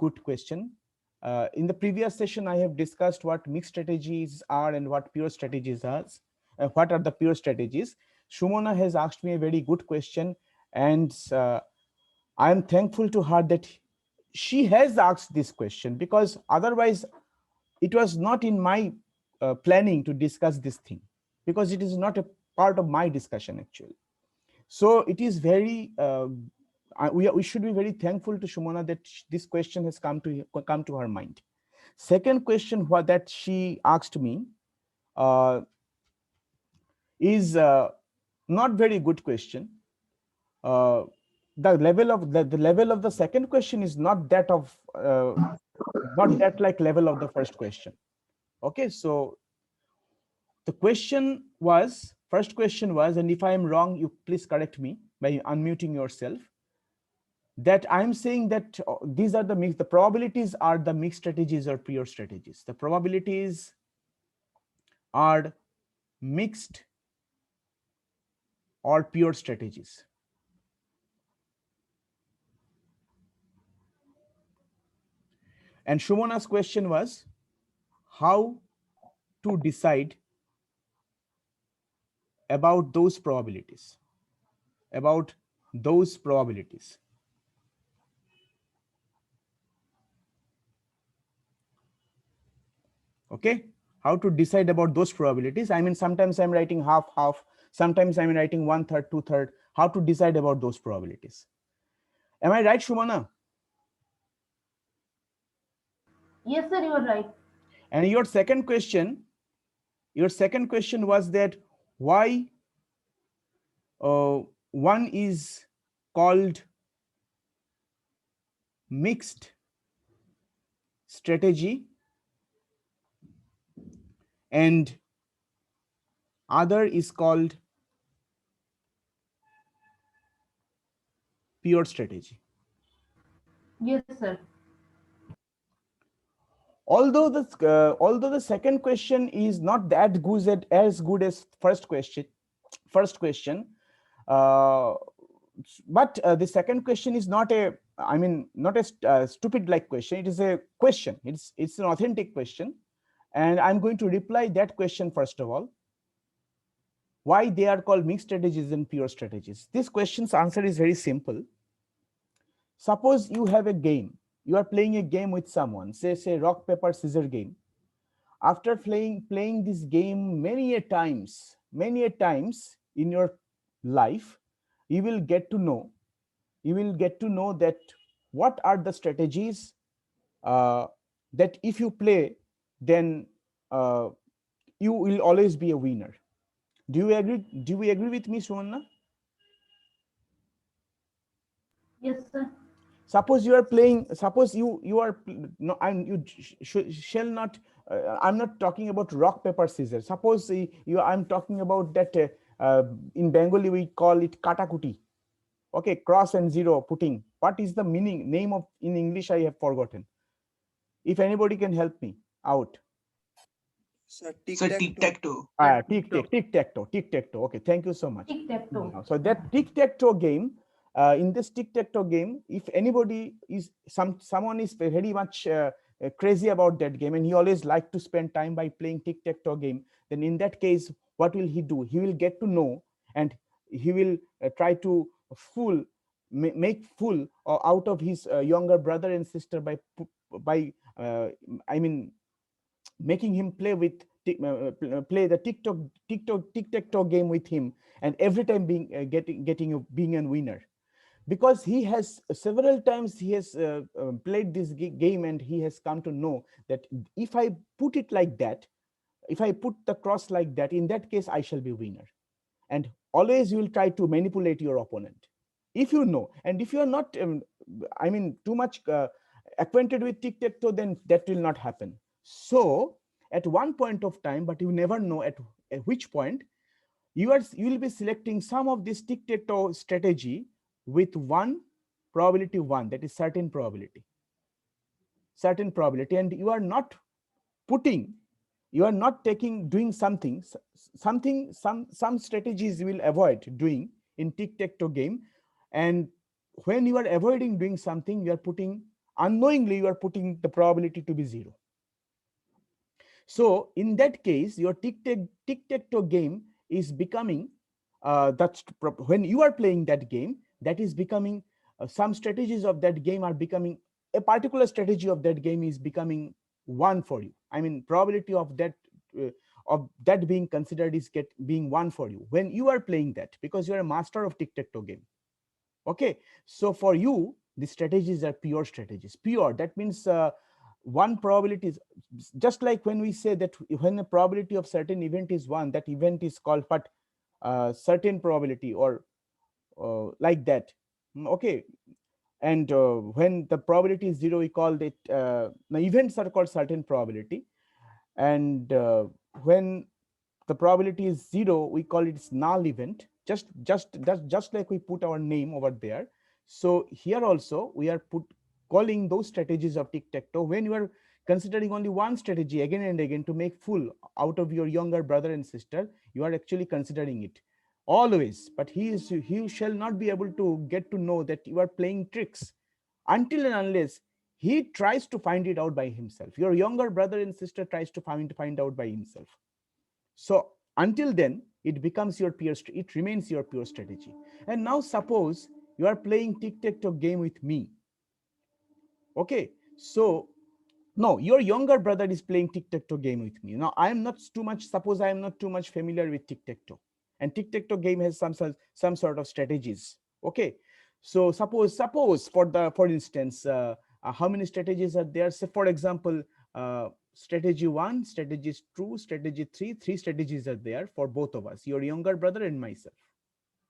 good question. In the previous session, I have discussed what mixed strategies are and what pure strategies are. What are the pure strategies? Shumona has asked me a very good question, and I am thankful to her that she has asked this question, because otherwise it was not in my planning to discuss this thing, because it is not a part of my discussion actually. So it is very we should be very thankful to Shumona that this question has come to her mind. Second question what that she asked me is not very good question. The level of the level of the second question is not that of not that like level of the first question. Okay, so the question was, first question was, and if I am wrong, you please correct me by unmuting yourself, that I'm saying that these are the mixed, the probabilities are the mixed strategies or pure strategies. The probabilities are mixed or pure strategies. And Shumona's question was how to decide about those probabilities, about those probabilities. Okay, how to decide about those probabilities. I mean, sometimes I'm writing half half, sometimes I'm writing 1/3 2/3. How to decide about those probabilities? Am I right, Shumana? Yes, sir, you are right. And your second question was that why one is called mixed strategy and other is called pure strategy. Yes, sir. Although the second question is not that good as first question, uh, but the second question is not a, I mean, not a stupid like question. It is a question. It's an authentic question, and I'm going to reply that question first of all. Why they are called mixed strategies and pure strategies? This question's answer is very simple. Suppose you have a game. You are playing a game with someone, say rock paper scissors game. After playing this game many a times in your life, you will get to know that what are the strategies uh, that if you play, then uh, you will always be a winner. Do we agree with me, Sumanna? Yes, sir. Suppose you are playing, suppose you are no, and you shall not I'm not talking about rock paper scissors. Suppose I'm talking about that in Bengali we call it katakuti. Okay, cross and zero putting. What is the meaning name of in English? I have forgotten. If anybody can help me out. Sir, tic So tac tic toe. tac toe. Tic tac toe. Okay, thank you so much. Tic tac toe. So that tic tac toe game, in this tic tac toe game, if anybody is someone is very much crazy about that game and he always like to spend time by playing tic tac toe game, then in that case, what will he do? He will get to know, and he will try to make fool out of his younger brother and sister by I mean making him play with play the tic tac toe game with him, and every time being a winner, because he has several times he has played this game, and he has come to know that if I put it like that, if I put the cross like that, in that case I shall be winner. And always you will try to manipulate your opponent, if you know. And if you are not I mean too much acquainted with tic tac toe, then that will not happen. So at one point of time, but you never know at which point, you will be selecting some of this tic tac toe strategy with one probability, one that is certain probability, and you are not putting, you are not doing something, some strategies you will avoid doing in tic tac toe game. And when you are avoiding doing something, you are putting unknowingly you are putting the probability to be 0. So in that case, your tic-tac-toe game is becoming, when you are playing that game, that is becoming, some strategies of that game are becoming, a particular strategy of that game is becoming 1 for you. I mean, probability of that being considered is being 1 for you when you are playing that, because you are a master of tic-tac-toe game. Okay, so for you, the strategies are pure strategies. Pure, that means one probability is just like when we say that when the probability of certain event is 1, that event is called what, certain probability, or like that. Okay, and when the probability is 0, we call it, the events are called certain probability, and when the probability is 0, we call it null event. Just like we put our name over there. So here also we are calling those strategies of tic-tac-toe. When you are considering only one strategy again and again to make fool out of your younger brother and sister, you are actually considering it always, but he shall not be able to get to know that you are playing tricks until and unless he tries to find it out by himself. Your younger brother and sister tries to find out by himself. So until then, it becomes your it remains your pure strategy. And now suppose you are playing tic-tac-toe game with me. Okay, so no, your younger brother is playing tic-tac-toe game with me. Now I am not too much, suppose I am not too much familiar with tic-tac-toe, and tic-tac-toe game has some sort of strategies. Okay, so suppose for instance, how many strategies are there? So for example, strategy 1, strategy 2, strategy 3, three strategies are there for both of us, your younger brother and myself,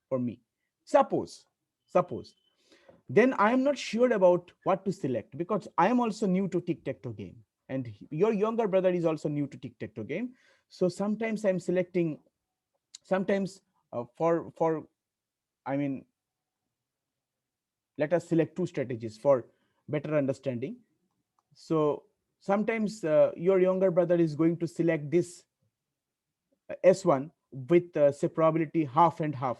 for me. Suppose then I am not sure about what to select, because I am also new to tic-tac-toe game, and your younger brother is also new to tic-tac-toe game. So sometimes I'm selecting, sometimes for I mean, let us select two strategies for better understanding. So sometimes your younger brother is going to select this S1 with say probability half and half,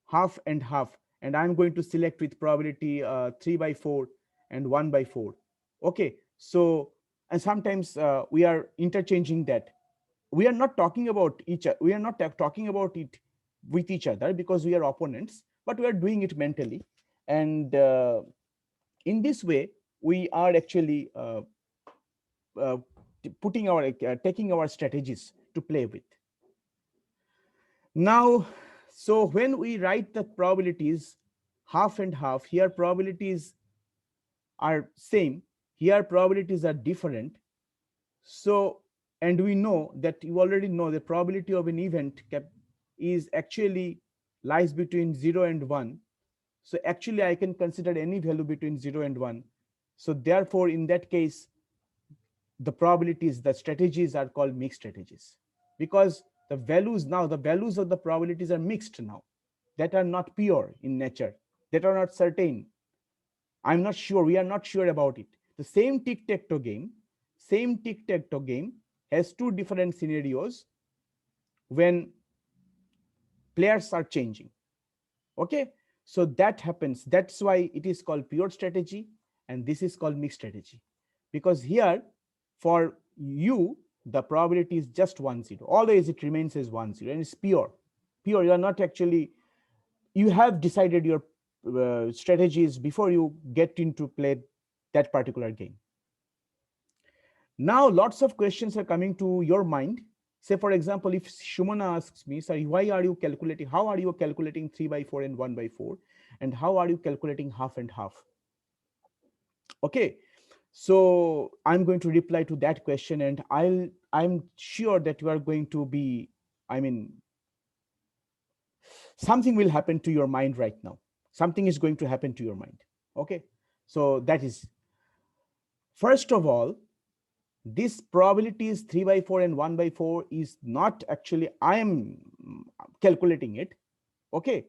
half and half, and I'm going to select with probability 3 by 4 and 1 by 4. Okay, so and sometimes we are interchanging that. We are not talking about we are not talking about it with each other because we are opponents, but we are doing it mentally, and in this way we are actually uh, putting our taking our strategies to play with. Now, so when we write the probabilities half and half, here probabilities are same, here probabilities are different. So, and we know that you already know the probability of an event is actually lies between 0 and 1. So actually I can consider any value between 0 and 1. So therefore, in that case, the probabilities, the strategies are called mixed strategies, because the values of the probabilities are mixed now, that are not pure in nature, that are not certain. I'm not sure, we are not sure about it. The same tic-tac-toe game has two different scenarios when players are changing. Okay, so that happens. That's why it is called pure strategy, and this is called mixed strategy, because here for you the probability is just 1-0, always it remains as 1-0, and it's pure. You are not actually, you have decided your strategies before you get into play that particular game. Now lots of questions are coming to your mind. Say for example, if Shumana asks me, sorry, why are you calculating, how are you calculating 3 by 4 and 1 by 4, and how are you calculating half and half? Okay, so I'm going to reply to that question, and I'm sure that you are going to be, I mean, something will happen to your mind right now. Something is going to happen to your mind. Okay, so that is, first of all, this probabilities 3 by 4 and 1 by 4 is not actually I am calculating it. Okay,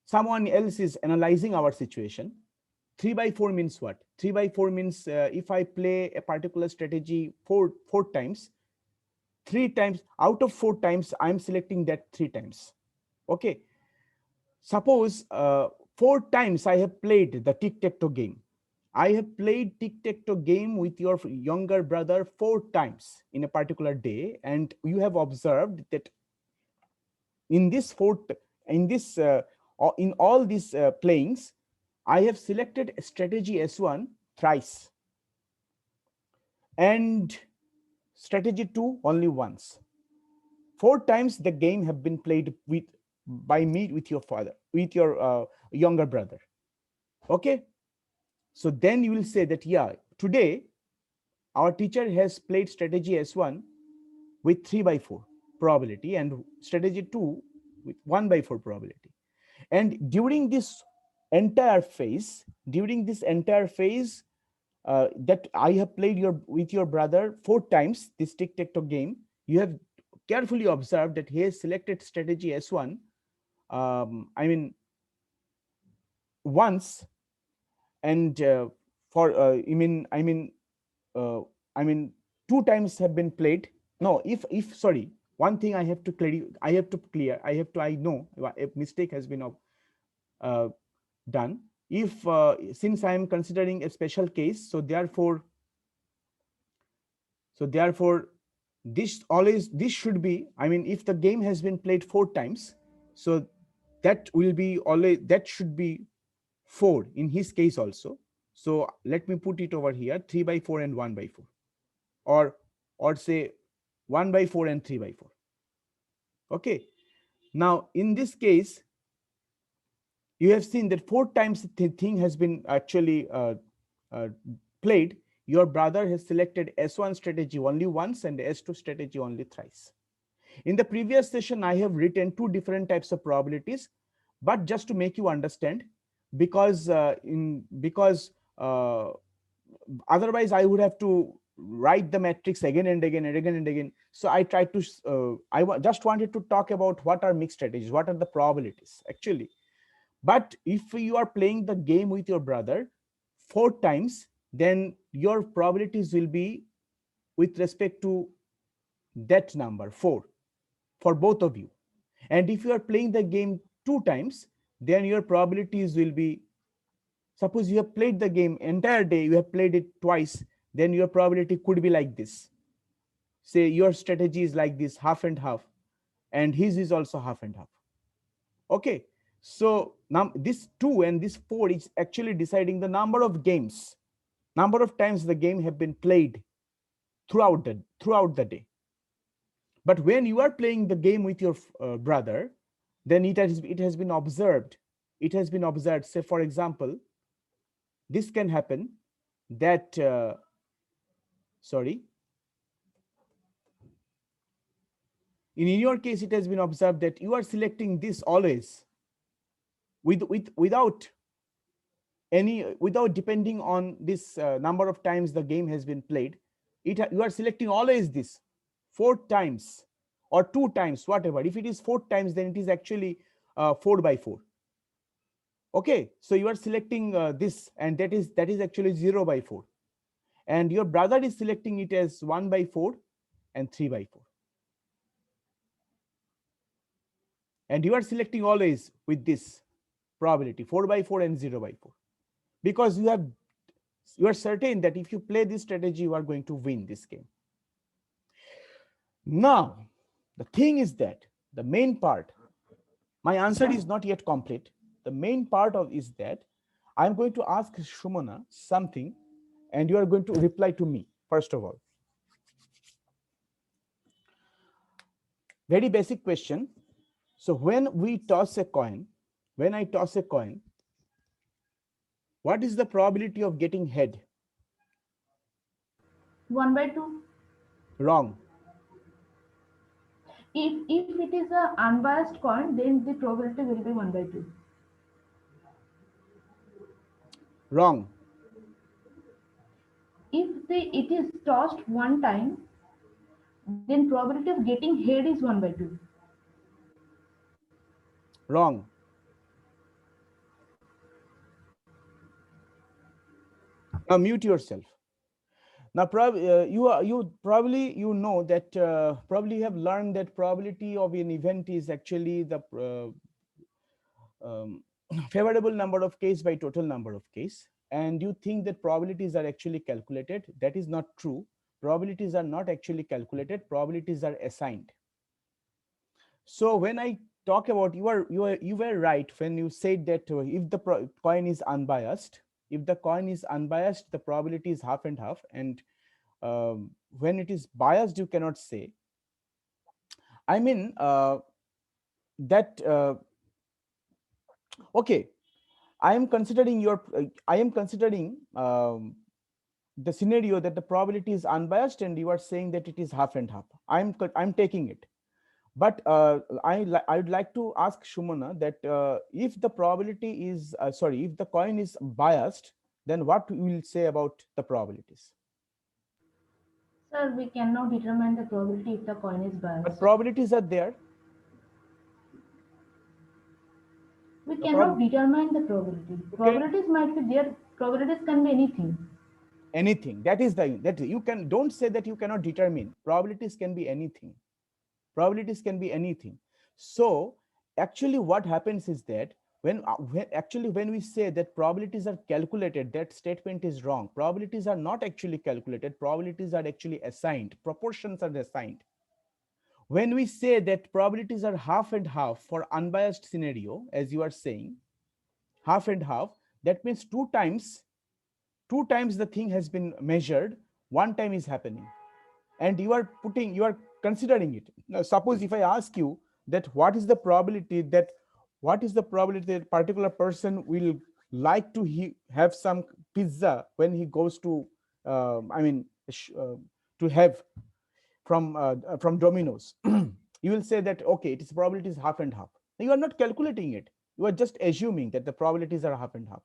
someone else is analyzing our situation. 3 by 4 means what? 3 by 4 means if I play a particular strategy four times, 3 times out of 4 times I'm selecting that 3 times. Okay, suppose 4 times I have played the tic-tac-toe game. I have played Tic Tac Toe game with your younger brother 4 times in a particular day, and you have observed that in this in this in all these playings, I have selected strategy S1 thrice and strategy 2 only once. 4 times the game have been played by me with your father, with your younger brother. Okay, so then you will say that, yeah, today our teacher has played strategy S1 with 3 by 4 probability and strategy 2 with 1 by 4 probability. And during this entire phase, that I have played with your brother 4 times this tic tac toe game, you have carefully observed that he has selected strategy S1. I mean, once, and for uh, I mean 2 times have been played. No, if sorry, one thing I have to clear. I know a mistake has been uh, done. If since I am considering a special case, so therefore this should be, I mean, if the game has been played 4 times, so that will be always, that should be 4 in his case also. So let me put it over here, 3 by 4 and 1 by 4, or say 1 by 4 and 3 by 4. Okay, now in this case you have seen that 4 times the thing has been actually uh, played. Your brother has selected S1 strategy only once and S2 strategy only thrice. In the previous session, I have written 2 different types of probabilities, but just to make you understand, because otherwise I would have to write the matrix again and again and again and again. So I tried to just wanted to talk about what are mixed strategies, what are the probabilities actually. But if you are playing the game with your brother 4 times, then your probabilities will be with respect to that number 4 for both of you. And if you are playing the game 2 times, then your probabilities will be, suppose you have played the game entire day, you have played it twice, then your probability could be like this. Say your strategy is like this, half and half, and his is also half and half. Okay, so now this 2 and this 4 is actually deciding the number of games, number of times the game have been played throughout the day. But when you are playing the game with your brother, then it has been observed. It has been observed. Say, for example, this can happen that sorry. In your case, it has been observed that you are selecting this always without depending on this number of times the game has been played. You are selecting always this 4 times or 2 times, whatever. If it is 4 times, then it is actually 4 by 4. Okay, so you are selecting this, and that is actually 0 by 4, and your brother is selecting it as 1 by 4 and 3 by 4, and you are selecting always with this probability 4 by 4 and 0 by 4, because you are certain that if you play this strategy, you are going to win this game. Now the thing is that the main part, my answer is not yet complete. The main part of is that I'm going to ask Shumana something, and you are going to reply to me. First of all, very basic question. So when we toss a coin, when I toss a coin, what is the probability of getting head? 1 by 2. Wrong. If it is a unbiased coin, then the probability will be 1 by 2. Wrong. If it is tossed one time, then probability of getting head is 1 by 2. Wrong. Now mute yourself. Now you probably know that probably have learned that probability of an event is actually the favorable number of case by total number of case. and you think that probabilities are actually calculated. That is not true. Probabilities are not actually calculated, probabilities are assigned. So when I talk about, you were right when you said that if the coin is unbiased, if the coin is unbiased, the probability is half and half, and when it is biased, you cannot say. I mean, that okay, I am considering I am considering the scenario that the probability is unbiased, and you are saying that it is half and half. I'm taking it. But I would like to ask Shumana that if the probability is sorry, if the coin is biased, then what we will say about the probabilities? Sir, we cannot determine the probability if the coin is But biased. probabilities are there. We The cannot determine the probability. okay, Probabilities might be there. Probabilities can be anything. anything. That is the that you can don't say that you cannot determine. Probabilities can be anything. Probabilities can be anything. So actually what happens is that when we say that probabilities are calculated, that statement is wrong. Probabilities are not actually calculated, probabilities are actually assigned, proportions are assigned. When we say that probabilities are half and half for unbiased scenario, as you are saying, half and half, that means two times the thing has been measured, one time is happening, and you are considering it. Now suppose if I ask you that what is the probability that particular person will like to have some pizza when he goes to I mean to have from Domino's, you will say that okay, its probability is half and half. You are not calculating it, you are just assuming that the probabilities are half and half.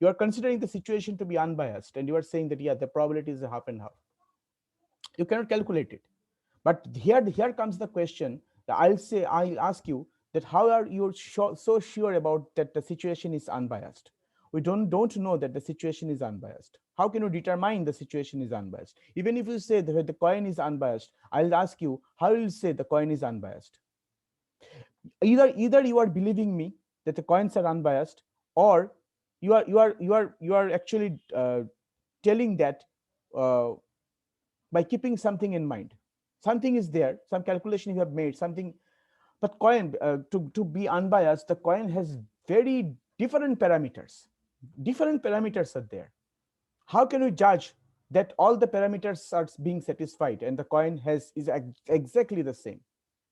You are considering the situation to be unbiased, and you are saying that yeah, the probability is half and half. You cannot calculate it. But here comes the question that I'll ask you that how are you so sure about that the situation is unbiased? We don't know that the situation is unbiased. How can you determine the situation is unbiased? Even if you say that the coin is unbiased, I'll ask you how will you say the coin is unbiased? Either you are believing me that the coins are unbiased, or you are actually telling that uh, by keeping something in mind. Something is there, some calculation you have made, something. But coin to be unbiased, the coin has very different parameters are there. How can we judge that all the parameters are being satisfied and the coin is exactly the same?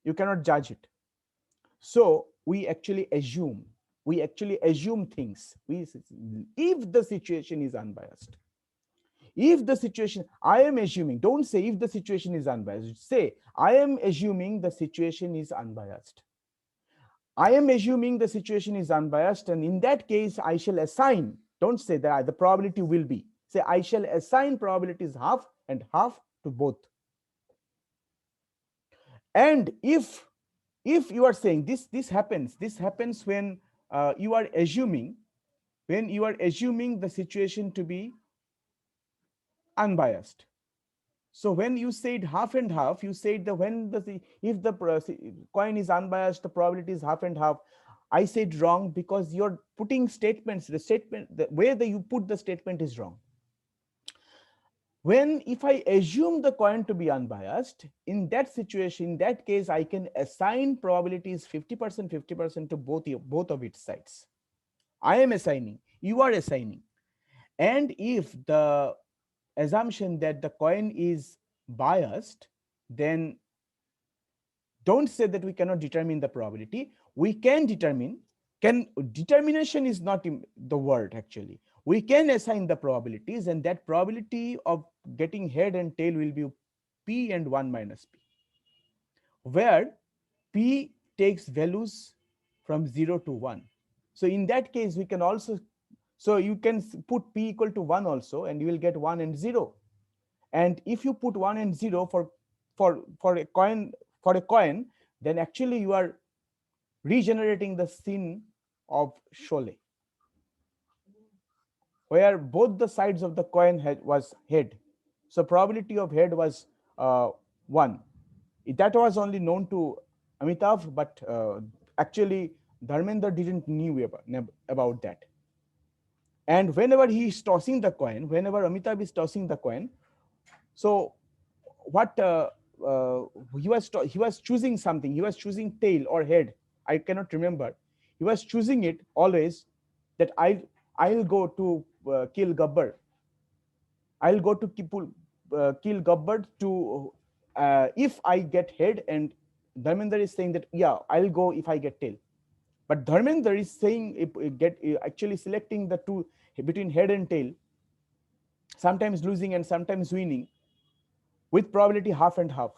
You cannot judge it. So we actually assume things. If the situation is unbiased, if the situation, I am assuming, don't say if the situation is unbiased, say I am assuming the situation is unbiased. I am assuming the situation is unbiased, and in that case I shall assign, don't say that the probability will be, say I shall assign probabilities half and half to both. And if you are saying this happens when you are assuming, the situation to be unbiased. So when you said half and half, you said that if the coin is unbiased, the probability is half and half. I said wrong because you're putting statements. The way that you put the statement is wrong. When if I assume the coin to be unbiased, in that situation, in that case, I can assign probabilities 50%, 50% to both of its sides. I am assigning. You are assigning. And if the assumption that the coin is biased, then don't say that we cannot determine the probability. We can determine. Can determination is not the word actually. We can assign the probabilities, and that probability of getting head and tail will be p and 1 minus p, where p takes values from 0 to 1. So in that case, we can also, so you can put p equal to 1 also, and you will get 1 and 0. And if you put 1 and 0 for a coin, then actually you are regenerating the scene of Sholay, where both the sides of the coin was head. So probability of head was 1. That was only known to Amitav, but actually Dharmendra didn't knew about that. And whenever he is tossing the coin, whenever Amitabh is tossing the coin, so what he was choosing something. He was choosing tail or head. I cannot remember. He was choosing it always that I'll go to kill Gabbar. I'll go to kill Gabbar to if I get head, and Dharmender is saying that yeah, I'll go if I get tail. But Dharmender is saying actually selecting the two between head and tail, sometimes losing and sometimes winning, with probability half and half.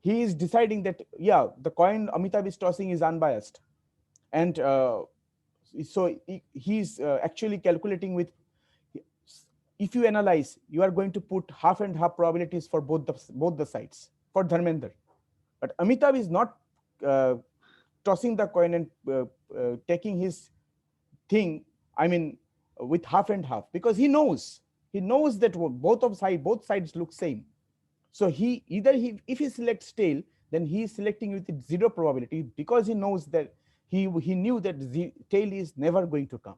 He is deciding that yeah, the coin Amitabh is tossing is unbiased, and so he's actually calculating with. If you analyze, you are going to put half and half probabilities for both the sides for Dharmender, but Amitabh is not uh, tossing the coin and taking his thing. I mean, with half and half, because he knows that both sides look same. So if he selects tail, then he is selecting with zero probability, because he knows that he knew that the tail is never going to come.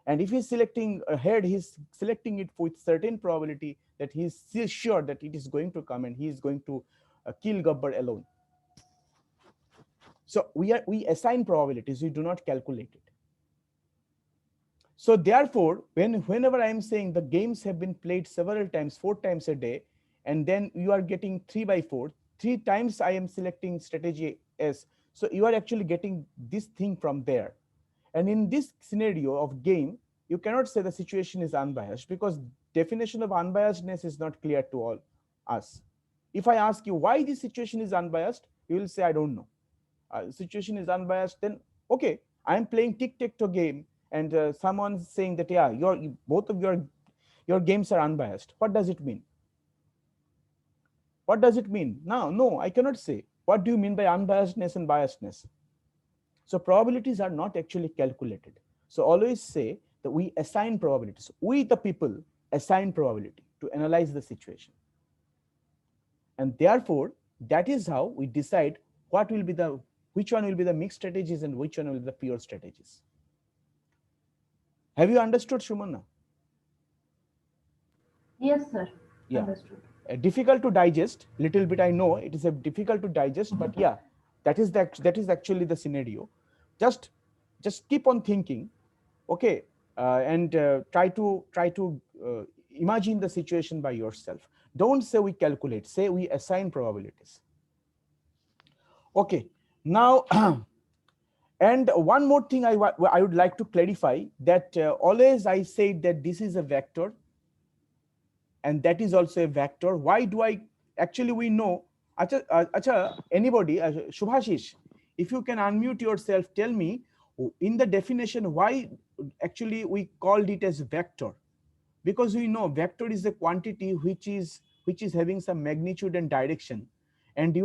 And if he's selecting a head, he's selecting it with certain probability that he's still sure that it is going to come, and he is going to kill Gabbar alone. So we assign probabilities, we do not calculate it. So therefore, whenever I am saying the games have been played several times, 4 times a day, and then you are getting 3/4, 3 times I am selecting strategy S. So you are actually getting this thing from there. And in this scenario of game, you cannot say the situation is unbiased, because definition of unbiasedness is not clear to all us. If I ask you why this situation is unbiased, you will say, I don't know. Situation is unbiased, then okay, I'm playing tic-tac-toe game, and someone's saying that yeah, both of your games are unbiased. What does it mean? What does it mean? No, I cannot say. What do you mean by unbiasedness and biasedness? So probabilities are not actually calculated. So always say that we assign probabilities. We, the people, assign probability to analyze the situation. And therefore, that is how we decide which one will be the mixed strategies and which one will be the pure strategies. Have you understood, Shumana? Yes, sir. Yeah. Understood. Difficult to digest, little bit. I know it is difficult to digest, but yeah, that is actually the scenario. Just keep on thinking, okay, and try to imagine the situation by yourself. Don't say we calculate. Say we assign probabilities. Okay. Now, and one more thing I would like to clarify, that always I say that this is a vector, and that is also a vector. Why do I actually, we know? Acha, anybody, Shubhashish, if you can unmute yourself, tell me in the definition why actually we called it as vector. Because we know vector is a quantity which is having some magnitude and direction. And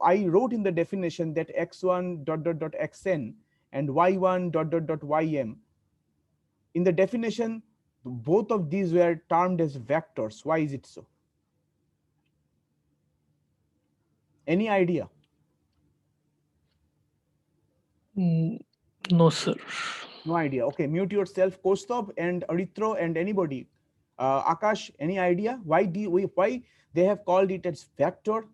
I wrote in the definition that x1 dot dot dot xn and y1 dot dot dot ym. In the definition, both of these were termed as vectors. Why is it so? Any idea? No, sir. No idea. Okay, mute yourself, Kostov and Aritro and anybody. Akash, any idea why they have called it as vector?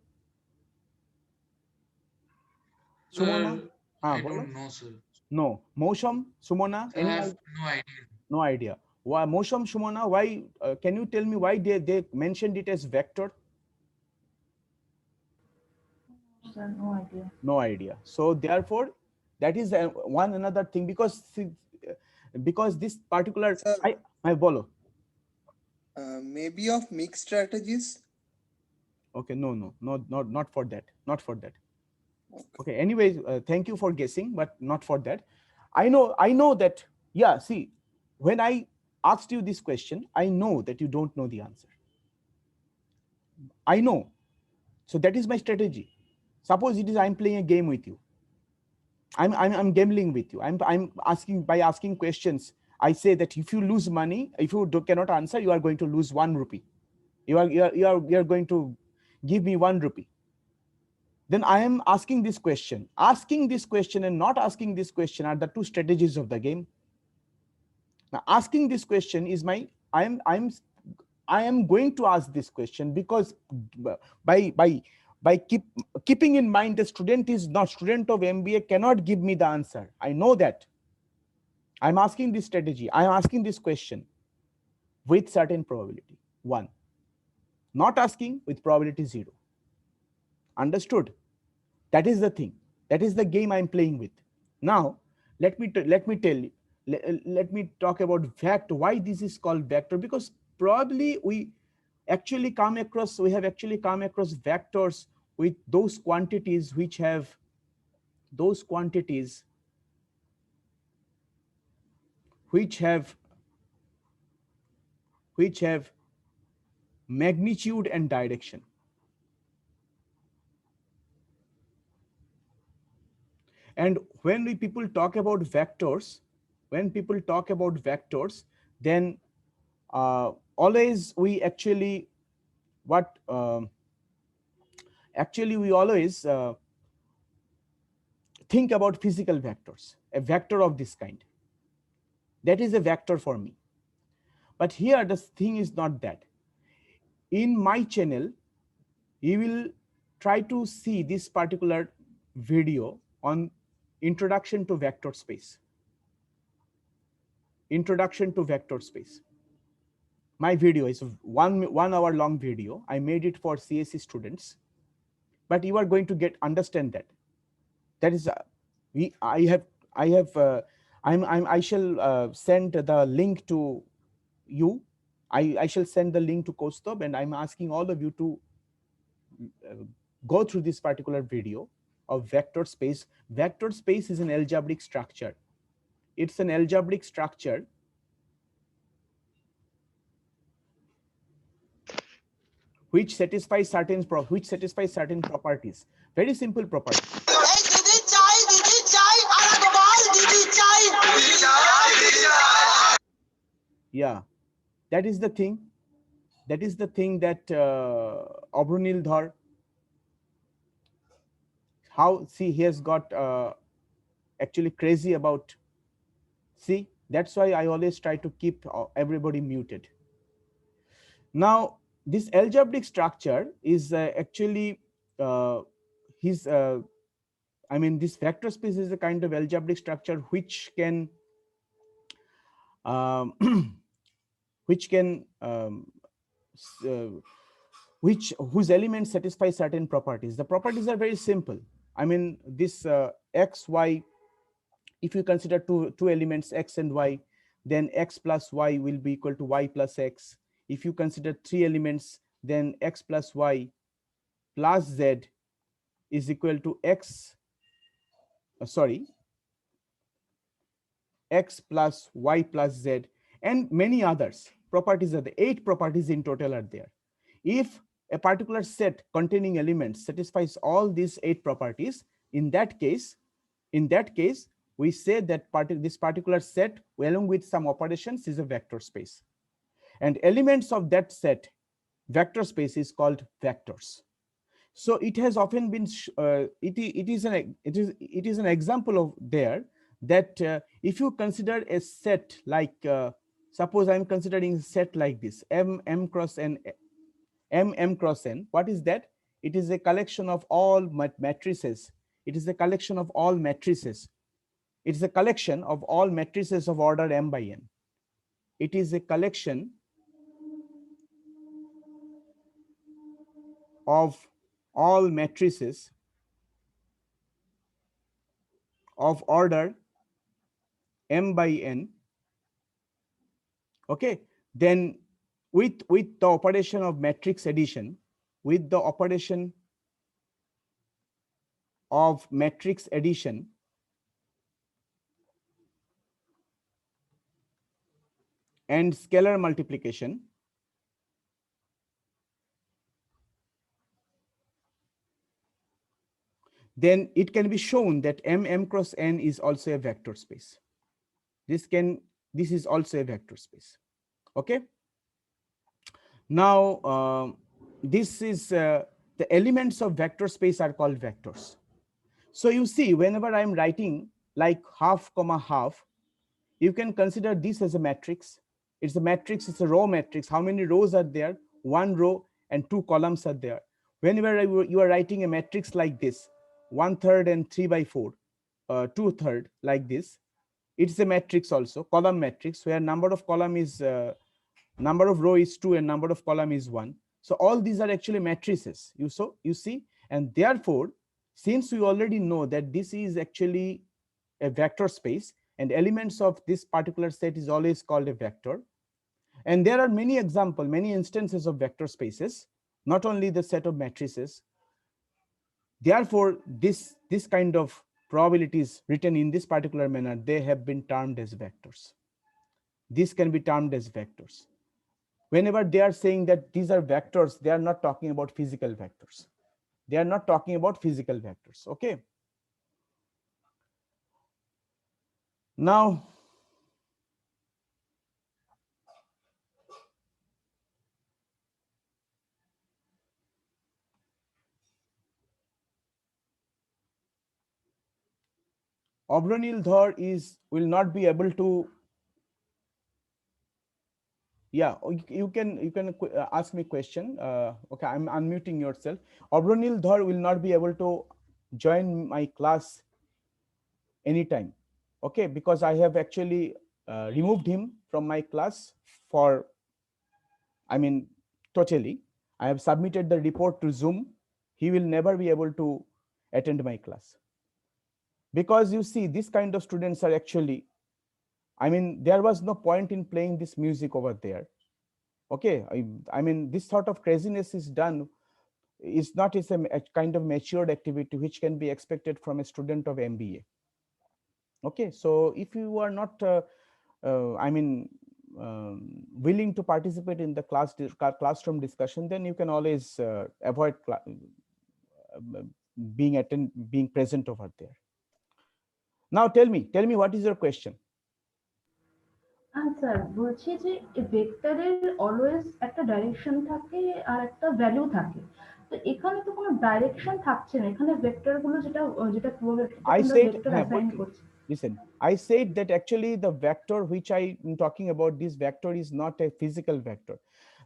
Sumona? I Bolo? don't know, sir. No. Mosham, Sumona, Sir, I have no idea. no idea. Why Mosham, Sumona? Why? Can you tell me why they mentioned it as vector? Sir, no idea. No idea. So therefore, that is one another thing, because this particular Sir, I bolo. maybe of mixed strategies. Okay, no, not for that. Not for that. Okay. Okay. Anyways, thank you for guessing, but not for that. I know that. Yeah. See, when I asked you this question, I know that you don't know the answer. I know. So that is my strategy. Suppose it is I'm playing a game with you. I'm gambling with you. I'm asking questions. I say that if you lose money, if you cannot answer, you are going to lose 1 rupee. You are going to give me 1 rupee. Then I am asking this question. Asking this question and not asking this question are the two strategies of the game. Now, asking this question is my, I am going to ask this question because by keeping in mind the student is not student of MBA cannot give me the answer. I know that. I'm asking this strategy. I'm asking this question with certain probability 1. Not asking with probability 0. Understood? That is the thing. That is the game I'm playing with. Now, let me tell you. Let me talk about vector. Why this is called vector? Because probably we have actually come across vectors with those quantities which have which have which have magnitude and direction. And when people talk about vectors, then always we actually what actually we always think about physical vectors. A vector of this kind, that is a vector for me. But here the thing is not that. In my channel, you will try to see this particular video on introduction to vector space. Introduction to vector space. My video is one hour long video. I made it for CSE students, but you are going to understand that. That is, I shall send the link to you. I shall send the link to Kostab, and I'm asking all of you to go through this particular video of vector space. Vector space is an algebraic structure. It's an algebraic structure which satisfies certain properties. Very simple properties. Yeah, that is the thing. That is the thing that Obronil Dhar, how, see, he has got actually crazy about, see, that's why I always try to keep everybody muted. Now, this algebraic structure is actually I mean, this vector space is a kind of algebraic structure which can um, which can whose elements satisfy certain properties. The properties are very simple. I mean, this x, y, if you consider two elements x and y, then x plus y will be equal to y plus x. If you consider 3 elements, then x plus y plus z is equal to x, x plus y plus z, and many others. Properties are the 8 properties in total are there. If a particular set containing elements satisfies all these 8 properties, in that case, we say that this particular set, along with some operations, is a vector space. And elements of that set, vector space, is called vectors. So it has often been it is an example of there that if you consider a set like suppose I'm considering a set like this, m cross n, what is that? It is a collection of all matrices. It is a collection of all matrices. It is a collection of all matrices of order m by n. It is a collection of all matrices of order m by n. Okay, then with the operation of matrix addition, with the operation of matrix addition, and scalar multiplication, then it can be shown that m cross n is also a vector space. This is also a vector space. Okay. Now this is the elements of vector space are called vectors. So you see, whenever I'm writing like half comma half, You can consider this as a matrix. It's a matrix, it's a row matrix. How many rows are there? One row and two columns are there. Whenever you are writing a matrix like this, 1/3 and 3/4, 2/3 like this, it's a matrix also, column matrix, where number of column is number of row is 2 and number of column is 1. So all these are actually matrices. You see, and therefore, since we already know that this is actually a vector space and elements of this particular set is always called a vector, and there are many examples, many instances of vector spaces, not only the set of matrices. Therefore, this kind of probabilities written in this particular manner, they have been termed as vectors. This can be termed as vectors. Whenever they are saying that these are vectors, they are not talking about physical vectors. They are not talking about physical vectors. Okay. Now, Obronil Dhar will not be able to. Yeah, you can ask me question. Okay, I'm unmuting yourself. Obronil Dhar will not be able to join my class anytime. Okay, because I have actually removed him from my class for, I mean, totally. I have submitted the report to Zoom. He will never be able to attend my class. Because you see, this kind of students are actually, I mean, there was no point in playing this music over there. Okay, I mean, this sort of craziness is done, is not is a kind of matured activity which can be expected from a student of MBA. Okay, so if you are not, I mean, willing to participate in the classroom discussion, then you can always avoid being present over there. Now tell me what is your question? Sir বলছি যে ভেক্টরের always একটা direction থাকে আর একটা value থাকে, তো এখানে তো কোনো ডাইরেকশন থাকছে না, এখানে ভেক্টর গুলো যেটা যেটা I আমরা said, ভেক্টর অ্যাসাইন করছি। listen, I said that actually the vector which I am talking about, this vector is not a physical vector.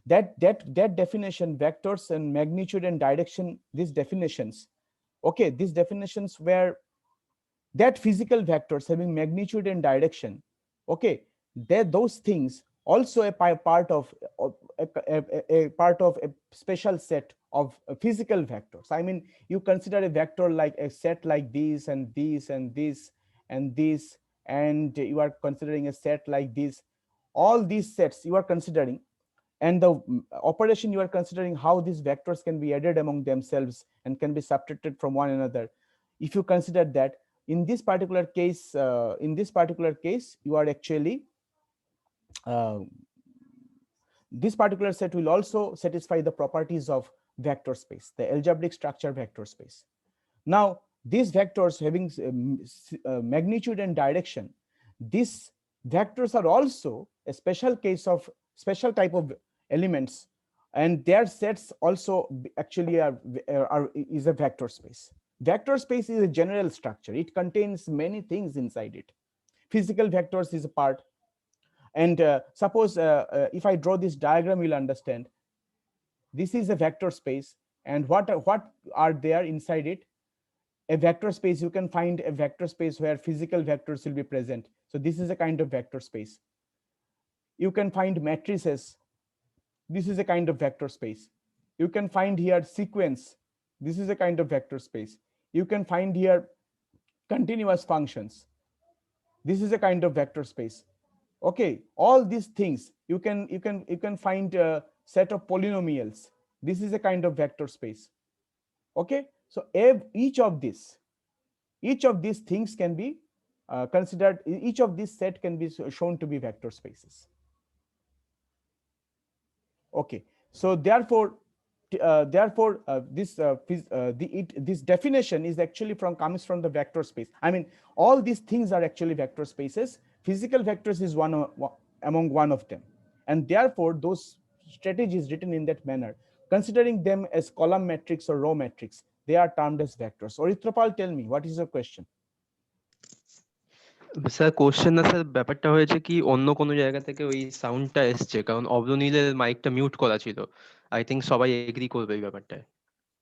That definition, vectors and magnitude and direction, these definitions, okay, these definitions were that physical vectors having magnitude and direction, okay, those things also a part of a part of a special set of physical vectors. I mean, you consider a vector like a set like this and this and this and this, and you are considering a set like this. All these sets you are considering, and the operation you are considering how these vectors can be added among themselves and can be subtracted from one another. If you consider that, in this particular case, you are actually uh, this particular set will also satisfy the properties of vector space, the algebraic structure vector space. Now, these vectors having magnitude and direction, these vectors are also a special case of special type of elements, and their sets also actually is a vector space. Vector space is a general structure. It contains many things inside it. Physical vectors is a part. And suppose if I draw this diagram, you'll understand. This is a vector space, and what are there inside it? A vector space, you can find a vector space where physical vectors will be present. So this is a kind of vector space. You can find matrices. This is a kind of vector space. You can find here sequence. This is a kind of vector space. You can find here continuous functions. This is a kind of vector space. Okay, all these things you can find a set of polynomials. This is a kind of vector space. Okay, so each of these things can be considered, each of these set can be shown to be vector spaces. Okay, so therefore this definition is actually comes from the vector space. I mean, all these things are actually vector spaces. Physical vectors is among one of them, and therefore those strategies written in that manner, considering them as column matrix or row matrix, they are termed as vectors. Or Ritrapal, tell me, what is your question? Sir question না sir, ব্যাপারটা হয়েছে কি অন্য কোনো জায়গা থেকে ওই সাউন্ডটা এসছে, কারণ অব্রনীলের মাইকটা মিউট করা ছিল। আই থিঙ্ক সবাই এগ্রি করবে এই ব্যাপারটায়।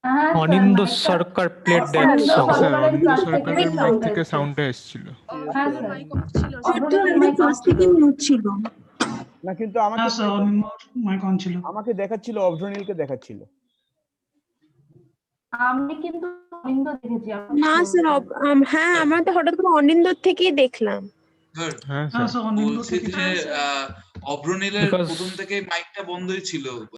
হ্যাঁ স্যার, অনিন্দ মাইকটা সরকার প্লেড দ্যাট অনিন্দ সং। সরকারের অনিন্দ কাছ সরকারের থেকেই মাইক সাউন্ডটা থেকে এসছে। সাউন্ডটা এসেছিল। হ্যাঁ স্যার, মাইক অফ ছিল স্যার। অগ্রণীর মাইক অফ ফার্স্ট ছিল। থেকে মিউট ছিল। না কিন্তু আমাকে হ্যাঁ স্যার, মাইক অন ছিল। আমাকে দেখাচ্ছিল অভ্রনীলকে দেখাচ্ছিল। আমি কিন্তু অনিন্দ দেখেছি। না স্যার, হ্যাঁ আমরা তো হঠাৎ করে অনিন্দর থেকেই দেখলাম। হ্যাঁ হ্যাঁ স্যার স্যার, অনিন্দ বলছি থেকে। যে অভ্রনীলের Because- প্রথম থেকে মাইকটা বন্ধই ছিল।